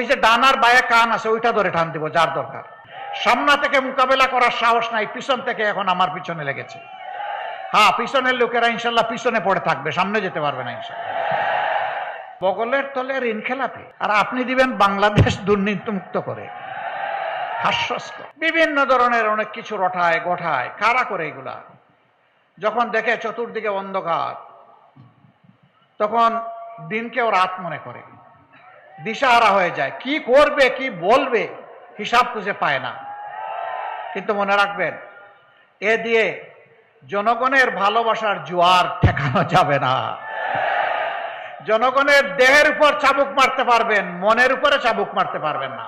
ওই যে ডানার বায়ে কান আছে ওইটা ধরে টান দিব যার দরকার। সামনা থেকে মোকাবেলা করার সাহস নাই, পিছন থেকে এখন আমার পিছনে লেগেছে। হ্যাঁ, পিছনের লোকেরা ইনশাল্লাহ পিছনে পড়ে থাকবে, সামনে যেতে পারবে না ইনশাল্লাহ। বগলের তলে ঋণ খেলাপি, আর আপনি দিবেন বাংলাদেশ দুর্নীতিমুক্ত করে। হাস্যস্কর। বিভিন্ন ধরনের অনেক কিছু রটায় গঠায়, কারা করে এগুলা? যখন দেখে চতুর্দিকে অন্ধকার, তখন দিনকেও রাত মনে করে, দিশাহারা হয়ে যায়, কি করবে কি বলবে হিসাব খুঁজে পায় না। কিন্তু মনে রাখবেন, এ দিয়ে জনগণের ভালোবাসার জোয়ার ঠেকানো যাবে না। জনগণের দেহের উপর চাবুক মারতে পারবেন, মনের উপরে চাবুক মারতে পারবেন না।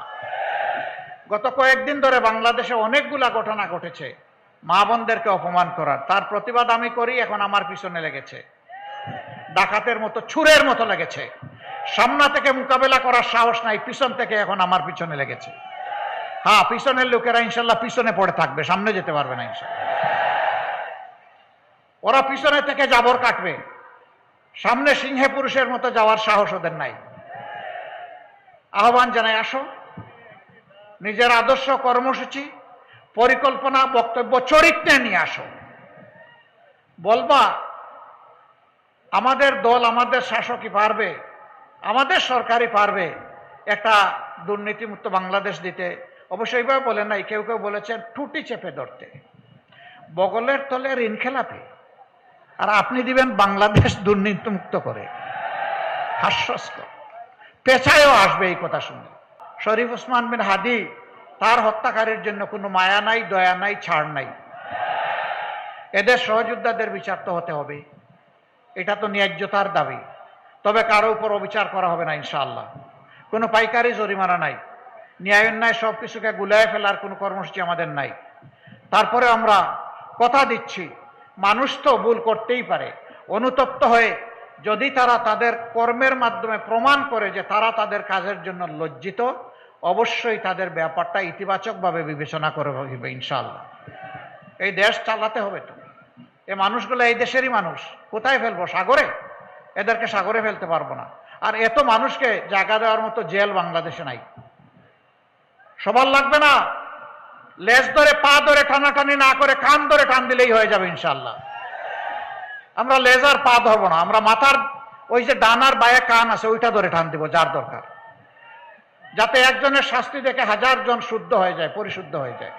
গত কয়েকদিন ধরে বাংলাদেশে অনেকগুলা ঘটনা ঘটেছে মা বোনদেরকে অপমান করার, তার প্রতিবাদ আমি করি, এখন আমার পিছনে লেগেছে, ডাকাতের মতো ছুরের মতো লেগেছে। সামনা থেকে মোকাবেলা করার সাহস নাই, পিছন থেকে এখন আমার পিছনে লেগেছে। হ্যাঁ, পিছনের লোকেরা ইনশাল্লাহ পিছনে পড়ে থাকবে, সামনে যেতে পারবে না ইনশাল্লাহ। ওরা পিছনে থেকে জাবর কাটবে, সামনে সিংহে পুরুষের মতো যাওয়ার সাহস ওদের নাই। আহ্বান জানাই, আসো, নিজের আদর্শ, কর্মসূচি, পরিকল্পনা, বক্তব্য, চরিত্র নিয়ে আসো। বলবা আমাদের দল, আমাদের শাসকই পারবে, আমাদের সরকারই পারবে একটা দুর্নীতিমুক্ত বাংলাদেশ দিতে। অবশ্যই এইভাবে বলেন নাই, কেউ কেউ বলেছেন টুটি চেপে ধরতে। বগলের তলে ঋণ খেলাপি, আর আপনি দিবেন বাংলাদেশ দুর্নীতিমুক্ত করে। হাস্যস্কর। পেছায়ও আসবে এই কথা শুনে। শরীফ ওসমান বিন হাদি, তার হত্যাকারীর জন্য কোনো মায়া নাই, দয়া নাই, ছাড় নাই। এদের সহযোদ্ধাদের বিচার তো হতে হবে, এটা তো ন্যায্যতার দাবি। তবে কারো উপর অবিচার করা হবে না ইনশাআল্লাহ। কোনো পাইকারি জরিমানা নাই, ন্যায় অন্যায় সব কিছুকে গুলায় ফেলার কোনো কর্মসূচি আমাদের নাই। তারপরে আমরা কথা দিচ্ছি, মানুষ তো ভুল করতেই পারে। অনুতপ্ত হয়ে যদি তারা তাদের কর্মের মাধ্যমে প্রমাণ করে যে তারা তাদের কাজের জন্য লজ্জিত, অবশ্যই তাদের ব্যাপারটা ইতিবাচকভাবে বিবেচনা করে হবে ইনশাআল্লাহ। এই দেশ চালাতে হবে তো। এই মানুষগুলো এই দেশেরই মানুষ, কোথায় ফেলবো? সাগরে? এদেরকে সাগরে ফেলতে পারবো না। আর এত মানুষকে জায়গা দেওয়ার মতো জেল বাংলাদেশে নাই। সবার লাগবে না, লেজ ধরে পা ধরে টানাটানি না করে কান ধরে টান দিলেই হয়ে যাবে ইনশাআল্লাহ। আমরা লেজার পা ধরবো না, আমরা মাথার ওই যে ডানার বায়ে কান আছে ওইটা ধরে টান দিব যার দরকার, যাতে একজনের শাস্তি দেখে 1000 জন শুদ্ধ হয়ে যায়, পরিশুদ্ধ হয়ে যায়।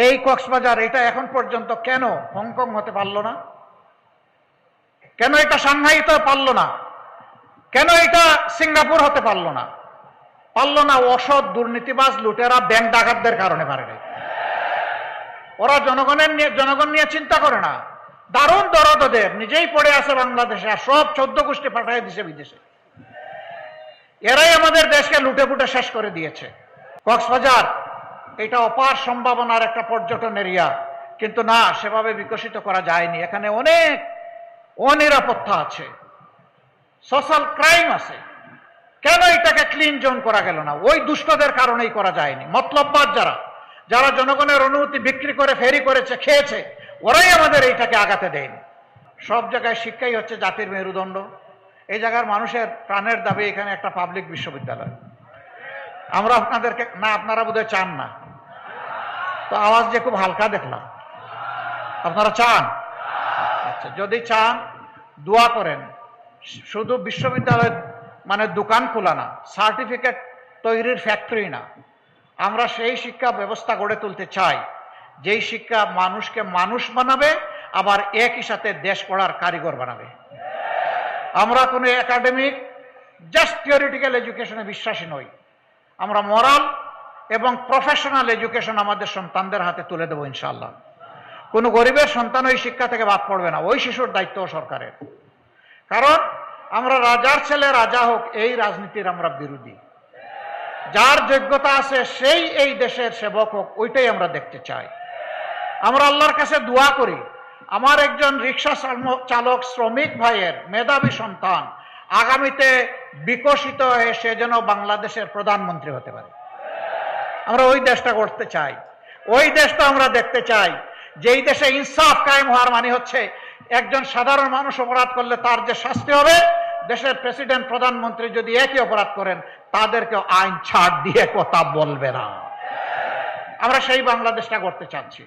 এই কক্সবাজার, এটা এখন পর্যন্ত কেন হংকং হতে পারলো না? কেন এটা সাংহাই হতে পারলো না? কেন এটা সিঙ্গাপুর হতে পারলো না? পারলো না অসৎ দুর্নীতিবাজ লুটেরা ব্যাংক ডাকাতদের কারণে পারে নাই। ওরা জনগণ নিয়ে চিন্তা করে না। দারুণ দরদ ওদের, নিজেই পড়ে আছে বাংলাদেশে, আর সব 14 গোষ্ঠী পাঠায় দিছে বিদেশে। এরাই আমাদের দেশকে লুটে পুটে শেষ করে দিয়েছে। কক্সবাজার এটা অপার সম্ভাবনার একটা পর্যটন এরিয়া, কিন্তু না, সেভাবে বিকশিত করা যায়নি। এখানে অনেক অনিরাপত্তা আছে, সোশ্যাল ক্রাইম আছে। কেন এটাকে ক্লিন জোন করা গেল না? ওই দুষ্টদের কারণেই করা যায়নি। মতলববাজ যারা জনগণের অনুমতি বিক্রি করে ফেরি করেছে, খেয়েছে, ওরাই আমাদের এইটাকে আগাতে দেয়নি। সব জায়গায় শিক্ষাই হচ্ছে জাতির মেরুদণ্ড। এই জায়গার মানুষের প্রাণের দাবি এখানে একটা পাবলিক বিশ্ববিদ্যালয়। আমরা আপনাদেরকে না, আপনারা বোধহয় চান না, তো আওয়াজ যে খুব হালকা দেখলাম। আপনারা চান? আচ্ছা, যদি চান দোয়া করেন। শুধু বিশ্ববিদ্যালয় মানে দোকান খোলা না, সার্টিফিকেট তৈরির ফ্যাক্টরি না। আমরা সেই শিক্ষা ব্যবস্থা গড়ে তুলতে চাই, যেই শিক্ষা মানুষকে মানুষ বানাবে, আবার একই সাথে দেশ গড়ার কারিগর বানাবে। আমরা কোনো একাডেমিক জাস্ট থিওরিটিক্যাল এডুকেশনে বিশ্বাসী নই। আমরা মোরাল এবং প্রফেশনাল এডুকেশন আমাদের সন্তানদের হাতে তুলে দেবো ইনশাআল্লাহ। কোনো গরিবের সন্তান ওই শিক্ষা থেকে বাদ পড়বে না, ওই শিশুর দায়িত্ব সরকারের। কারণ আমরা রাজার ছেলে রাজা হোক, এই রাজনীতির আমরা বিরোধী। যার যোগ্যতা আছে সেই এই দেশের সেবক হোক, ওইটাই আমরা দেখতে চাই। আমরা আল্লাহর কাছে দোয়া করি, আমার একজন রিক্সা চালক শ্রমিক ভাইয়ের মেধাবী সন্তান আগামীতে বিকশিত হয়ে সে যেন বাংলাদেশের প্রধানমন্ত্রী হতে পারে। আমরা ওই দেশটা করতে চাই। ওই দেশটা আমরা দেখতে চাই যেই দেশে ইনসাফ কায়েম হওয়ার মানে হচ্ছে একজন সাধারণ মানুষ অপরাধ করলে তার যে শাস্তি হবে, দেশের প্রেসিডেন্ট প্রধানমন্ত্রী যদি একই অপরাধ করেন তাদেরকে আইন ছাড় দিয়ে কথা বলবে না। আমরা সেই বাংলাদেশটা করতে চাচ্ছি।